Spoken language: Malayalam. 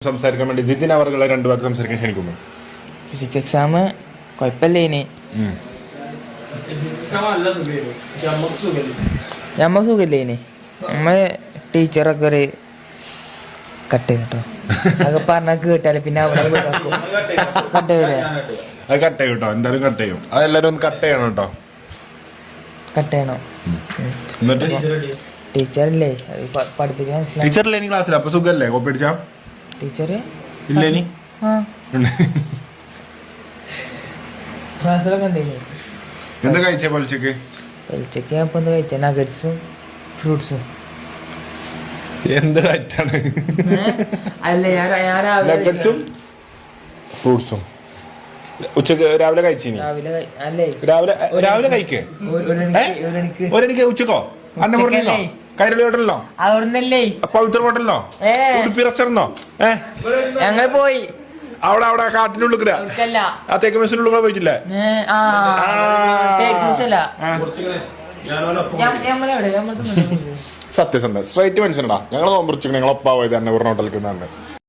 സംസാരിക്കാൻ വേണ്ടി ജിതിൻ അവർകളെ രണ്ടു വാക്ക് സംസാരിക്കാൻ ക്ഷണിക്കുന്നു. ഫിസിക്സ് എക്സാം കുഴപ്പമില്ലേനി, ഞമ്മക്ക് സുഖമില്ലേനി. നമ്മ ടീച്ചറൊക്കെ ഒരു കട്ട് കേട്ടോ, അതൊക്കെ പറഞ്ഞ കേട്ടാലേ പിന്നെ കട്ട് അത് കട്ട് ചെയ്യും കേട്ടോ, എന്തായാലും കട്ട് ചെയ്യും. അതെല്ലാരും ഒന്ന് കട്ട് ചെയ്യണം കേട്ടോ, കട്ട് ചെയ്യണം. എന്നിട്ട് ടീച്ചറില്ലേ പഠിപ്പിച്ച് മനസ്സിലായി. ടീച്ചറില്ലേ ഇനി ക്ലാസ്സിൽ അപ്പൊ സുഖല്ലേ? കോപ്പി അടിച്ചാ ടീച്ചറ് ഇല്ലേ നീ ക്ലാസ്സിലൊക്കെ ഉണ്ടേനി. എന്താ കഴിച്ചേ പൊലിച്ചക്ക്? പൊലിച്ചക്ക് ഞാൻ ഇപ്പൊ എന്താ കഴിച്ച നഗറ്റ്സും ഫ്രൂട്ട്സും. എന്ത് ഡയറ്റാണ്? അല്ല ഞാൻ നഗറ്റ്സും ഫ്രൂട്ട്സും ഉച്ചക്ക് രാവിലെ കഴിച്ചിനി? രാവിലെ കഴിക്കേ ഒരെണിക്ക് ഉച്ചക്കോ? അന്ന പറഞ്ഞോ കൈരളി ഹോട്ടലിനോ അവിടുന്നല്ലേ പവിത്ര ഹോട്ടലിനോ ഉടുപ്പി റെസ്റ്റോറന്റോ? ഞങ്ങൾ പോയി അവിടെ കാട്ടിനുള്ളിൽ കൂടെ ആ തേക്ക് മെസ്സിനുള്ളിൽ കൂടെ പോയിട്ടില്ലേ? സത്യസന്ധ സ്ട്രൈറ്റ് മനുഷ്യനടാ. ഞങ്ങൾ നോമ്പ് ഞങ്ങൾ ഒപ്പാ പോയത് അന്നപൂർണ്ണ ഹോട്ടലിൽ നിന്നാണ്.